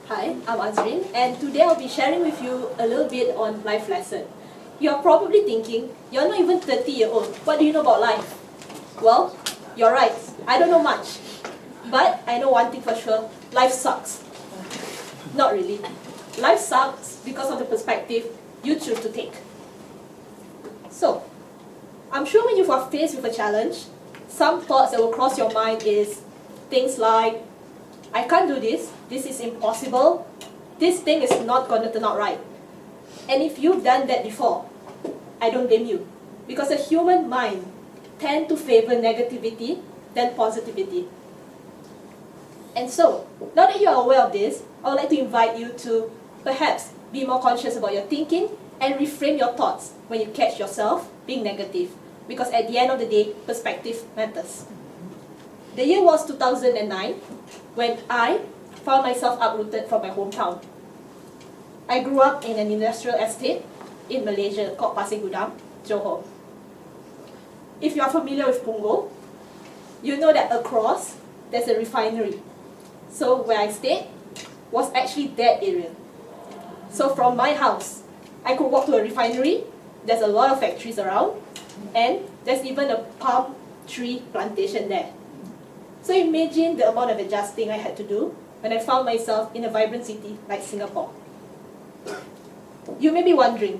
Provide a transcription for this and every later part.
Hi, I'm Azreen, and today I'll be sharing with you a little bit on life lesson. You're probably thinking, you're not even 30-year-old, what do you know about life? Well, you're right, I don't know much. But I know one thing for sure, life sucks. Not really. Life sucks because of the perspective you choose to take. So, I'm sure when you are faced with a challenge, some thoughts that will cross your mind is things like, I can't do this is impossible, this thing is not going to turn out right. And if you've done that before, I don't blame you. Because the human mind tends to favor negativity than positivity. And so, now that you are aware of this, I would like to invite you to perhaps be more conscious about your thinking and reframe your thoughts when you catch yourself being negative. Because at the end of the day, perspective matters. The year was 2009 when I found myself uprooted from my hometown. I grew up in an industrial estate in Malaysia called Pasir Gudang, Johor. If you are familiar with Punggol, you know that across there's a refinery. So where I stayed was actually that area. So from my house, I could walk to a refinery, there's a lot of factories around, and there's even a palm tree plantation there. So imagine the amount of adjusting I had to do when I found myself in a vibrant city like Singapore. You may be wondering,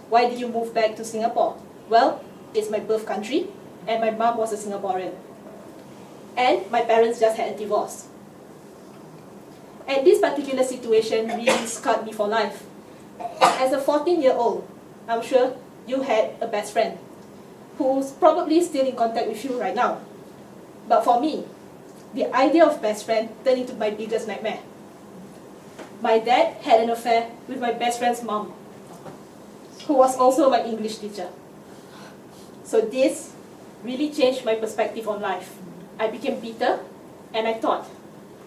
why did you move back to Singapore? Well, it's my birth country, and my mom was a Singaporean. And my parents just had a divorce. And this particular situation really scarred me for life. As a 14-year-old, I'm sure you had a best friend who's probably still in contact with you right now. But for me, the idea of best friend turned into my biggest nightmare. My dad had an affair with my best friend's mom, who was also my English teacher. So this really changed my perspective on life. I became bitter, and I thought,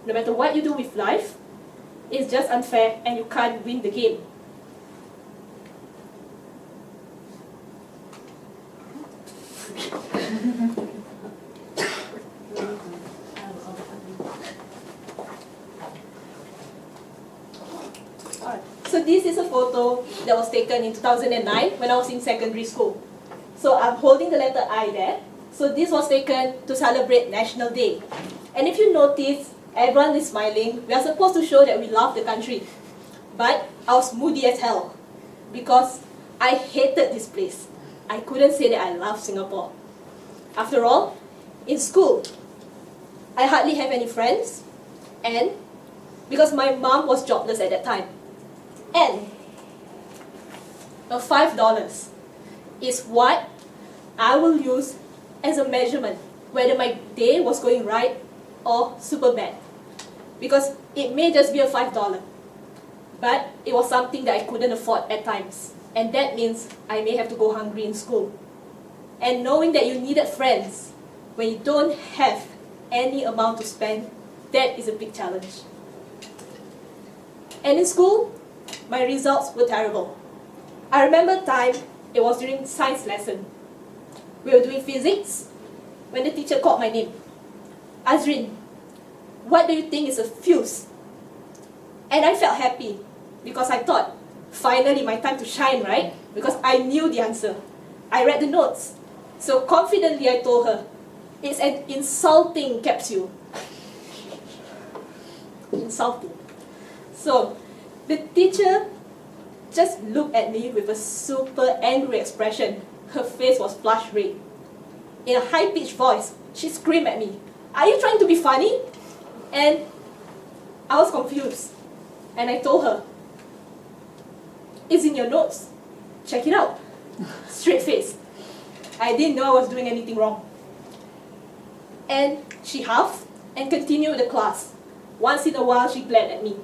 no matter what you do with life, it's just unfair and you can't win the game. So this is a photo that was taken in 2009 when I was in secondary school. So I'm holding the letter I there. So this was taken to celebrate National Day. And if you notice, everyone is smiling. We are supposed to show that we love the country. But I was moody as hell because I hated this place. I couldn't say that I love Singapore. After all, in school, I hardly have any friends, and because my mom was jobless at that time. And a $5 is what I will use as a measurement whether my day was going right or super bad. Because it may just be a $5, but it was something that I couldn't afford at times. And that means I may have to go hungry in school. And knowing that you needed friends when you don't have any amount to spend, that is a big challenge. And in school, my results were terrible. I remember a time, it was during science lesson. We were doing physics when the teacher called my name. Azreen, what do you think is a fuse? And I felt happy because I thought, finally my time to shine, right? Because I knew the answer. I read the notes. So confidently I told her, it's an insulting capsule. Insulting. So the teacher just looked at me with a super angry expression. Her face was flush red. In a high-pitched voice, she screamed at me, "Are you trying to be funny?" And I was confused. And I told her, "It's in your notes. Check it out." Straight face. I didn't know I was doing anything wrong. And she huffed and continued the class. Once in a while, she glared at me.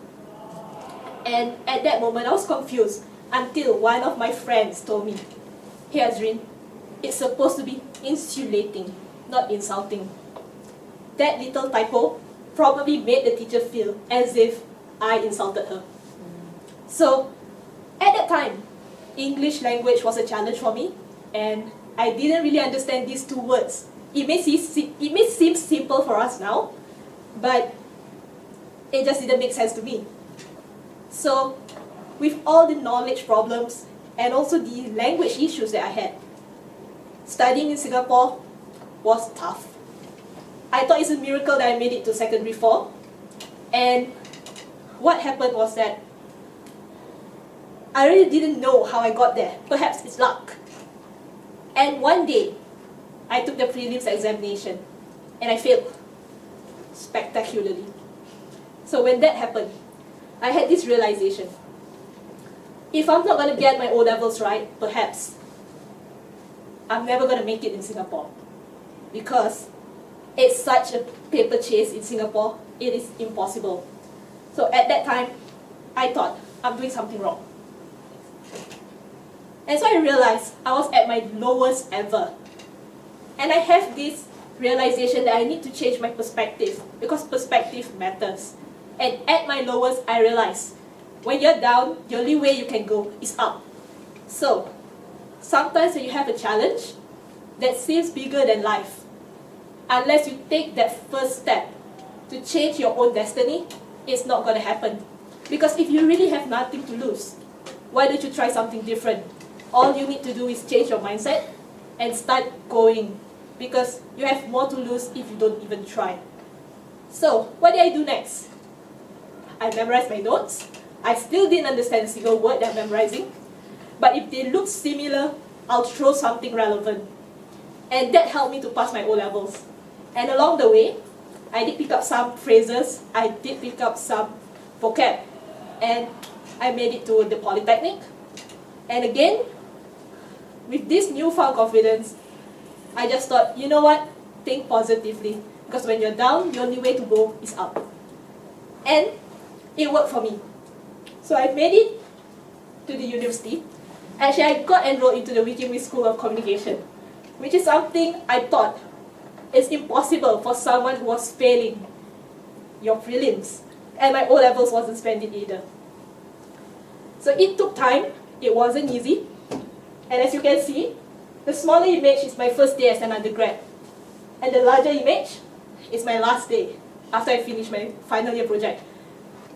And at that moment, I was confused until one of my friends told me, "Hey Azreen, it's supposed to be insulating, not insulting." That little typo probably made the teacher feel as if I insulted her. So, at that time, English language was a challenge for me, and I didn't really understand these two words. It may seem simple for us now, but it just didn't make sense to me. So, with all the knowledge problems and also the language issues that I had, studying in Singapore was tough. I thought it's a miracle that I made it to secondary 4. And what happened was that I really didn't know how I got there. Perhaps it's luck. And one day, I took the prelims examination and I failed spectacularly. So when that happened, I had this realization. If I'm not going to get my O-levels right, perhaps I'm never going to make it in Singapore. Because it's such a paper chase in Singapore, it is impossible. So at that time, I thought, I'm doing something wrong. And so I realized I was at my lowest ever. And I have this realization that I need to change my perspective, because perspective matters. And at my lowest, I realized, when you're down, the only way you can go is up. So, sometimes when you have a challenge that seems bigger than life, unless you take that first step to change your own destiny, it's not going to happen. Because if you really have nothing to lose, why don't you try something different? All you need to do is change your mindset and start going. Because you have more to lose if you don't even try. So, what did I do next? I memorized my notes. I still didn't understand a single word that I'm memorizing. But if they look similar, I'll throw something relevant. And that helped me to pass my O-levels. And along the way, I did pick up some phrases, I did pick up some vocab. And I made it to the Polytechnic. And again, with this newfound confidence, I just thought, you know what? Think positively. Because when you're down, the only way to go is up. And it worked for me. So I made it to the university. Actually, I got enrolled into the Wiki School of Communication, which is something I thought is impossible for someone who was failing your prelims. And my O-levels wasn't splendid either. So it took time. It wasn't easy. And as you can see, the smaller image is my first day as an undergrad. And the larger image is my last day after I finished my final year project.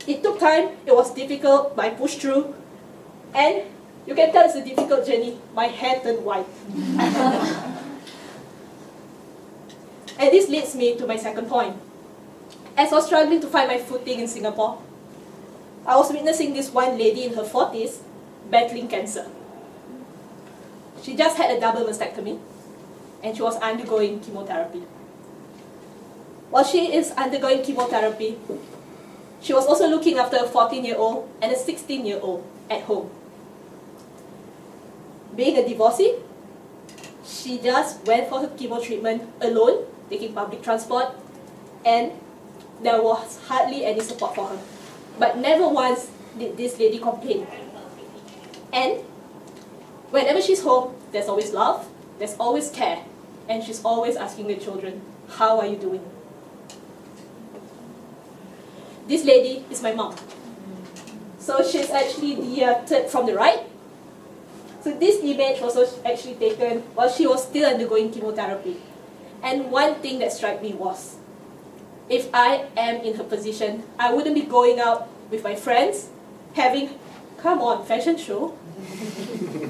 It took time, it was difficult, but I pushed through. And you can tell it's a difficult journey. My hair turned white. And this leads me to my second point. As I was struggling to find my footing in Singapore, I was witnessing this one lady in her 40s battling cancer. She just had a double mastectomy, and she was undergoing chemotherapy. While she is undergoing chemotherapy, she was also looking after a 14-year-old and a 16-year-old at home. Being a divorcee, she just went for her chemo treatment alone, taking public transport, and there was hardly any support for her. But never once did this lady complain. And whenever she's home, there's always love, there's always care, and she's always asking the children, how are you doing? This lady is my mom. So she's actually the third from the right. So this image was actually taken while she was still undergoing chemotherapy. And one thing that struck me was, if I am in her position, I wouldn't be going out with my friends, having, come on, fashion show.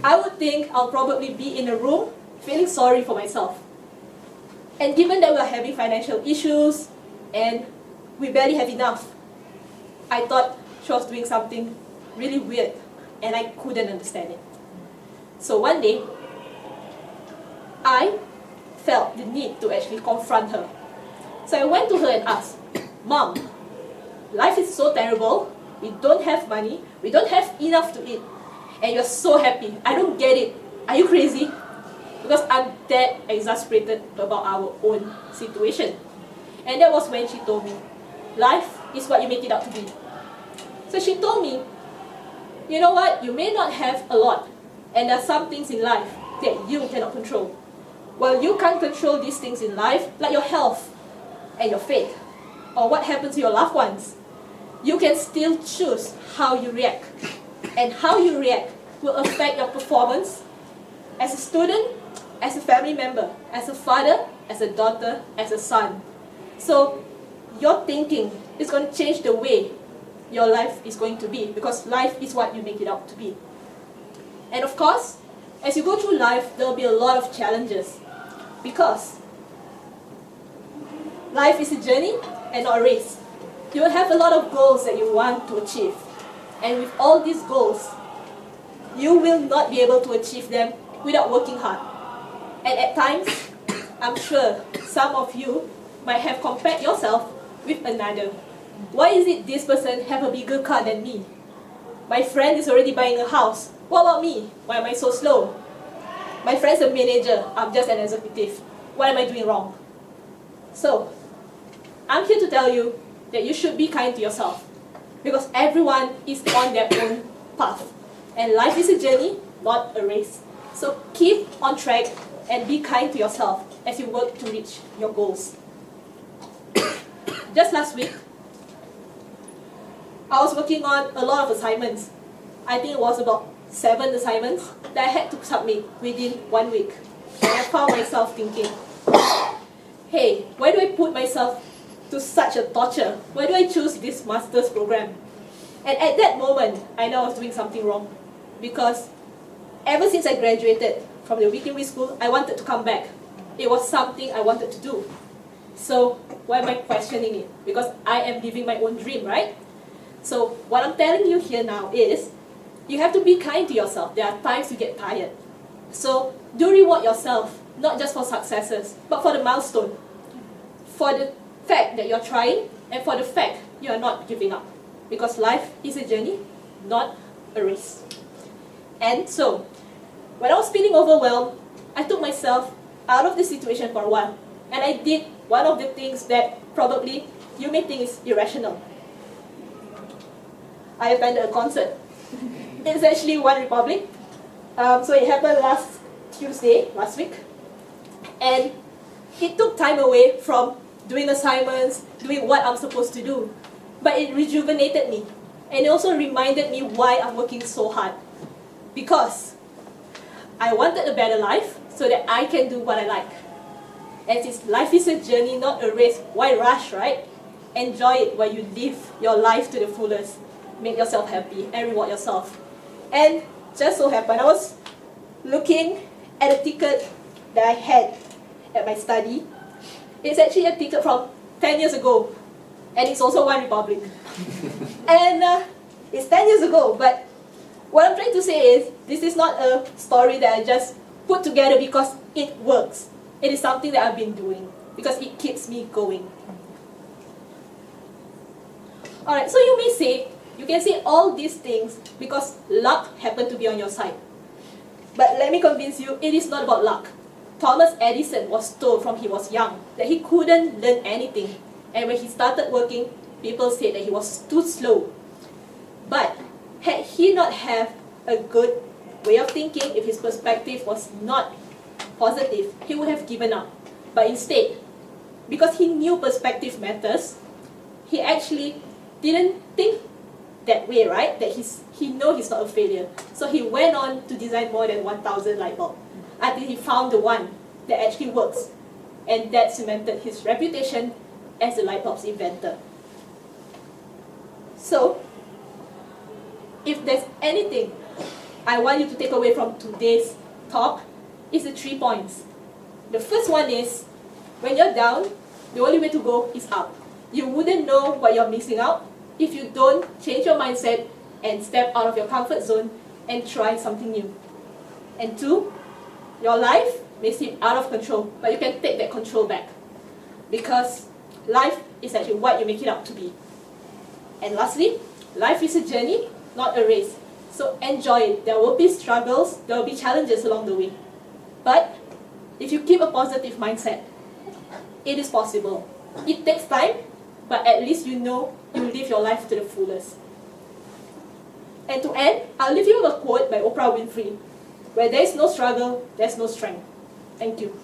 I would think I'll probably be in a room feeling sorry for myself. And given that we're having financial issues and we barely have enough, I thought she was doing something really weird and I couldn't understand it. So one day, I felt the need to actually confront her. So I went to her and asked, Mom, life is so terrible, we don't have money, we don't have enough to eat, and you're so happy. I don't get it. Are you crazy? Because I'm that exasperated about our own situation. And that was when she told me, life is what you make it out to be. So she told me, you know what, you may not have a lot, and there are some things in life that you cannot control. Well, you can't control these things in life, like your health and your faith, or what happens to your loved ones. You can still choose how you react. And how you react will affect your performance as a student, as a family member, as a father, as a daughter, as a son. So your thinking is going to change the way your life is going to be, because life is what you make it out to be. And of course, as you go through life, there will be a lot of challenges, because life is a journey and not a race. You will have a lot of goals that you want to achieve. And with all these goals, you will not be able to achieve them without working hard. And at times, I'm sure some of you might have compared yourself with another. Why is it this person have a bigger car than me? My friend is already buying a house. What about me? Why am I so slow? My friend's a manager. I'm just an executive. What am I doing wrong? So, I'm here to tell you that you should be kind to yourself, because everyone is on their own path. And life is a journey, not a race. So keep on track and be kind to yourself as you work to reach your goals. Just last week, I was working on a lot of assignments. I think it was about 7 assignments that I had to submit within 1 week. And I found myself thinking, hey, why do I put myself to such a torture? Why do I choose this master's program? And at that moment, I know I was doing something wrong, because ever since I graduated from the weekly school, I wanted to come back. It was something I wanted to do. So why am I questioning it? Because I am living my own dream, right? So what I'm telling you here now is, you have to be kind to yourself. There are times you get tired. So do reward yourself, not just for successes, but for the milestone. For the fact that you're trying, and for the fact you are not giving up. Because life is a journey, not a race. And so, when I was feeling overwhelmed, I took myself out of the situation for a while. And I did one of the things that probably you may think is irrational. I attended a concert. It's actually One Republic. So it happened last Tuesday, last week. And it took time away from doing assignments, doing what I'm supposed to do. But it rejuvenated me. And it also reminded me why I'm working so hard. Because I wanted a better life so that I can do what I like. And since life is a journey, not a race, why rush, right? Enjoy it while you live your life to the fullest. Make yourself happy and reward yourself. And just so happened, I was looking at a ticket that I had at my study. It's actually a ticket from 10 years ago. And it's also One Republic. And it's 10 years ago, but what I'm trying to say is, this is not a story that I just put together because it works. It is something that I've been doing, because it keeps me going. Alright, so you may say, you can say all these things because luck happened to be on your side. But let me convince you, it is not about luck. Thomas Edison was told from he was young that he couldn't learn anything. And when he started working, people said that he was too slow. But had he not have a good way of thinking, if his perspective was not positive, he would have given up. But instead, because he knew perspective matters, he actually didn't think that way, right? That he know he's not a failure. So he went on to design more than 1,000 light bulbs until he found the one that actually works. And that cemented his reputation as a light bulb's inventor. So, if there's anything I want you to take away from today's talk, it's the 3 points. The first one is, when you're down, the only way to go is up. You wouldn't know what you're missing out if you don't change your mindset and step out of your comfort zone and try something new. And 2, your life may seem out of control, but you can take that control back. Because life is actually what you make it out to be. And lastly, life is a journey, not a race. So enjoy it. There will be struggles, there will be challenges along the way. But if you keep a positive mindset, it is possible. It takes time, but at least you know you live your life to the fullest. And to end, I'll leave you with a quote by Oprah Winfrey: where there is no struggle, there's no strength. Thank you.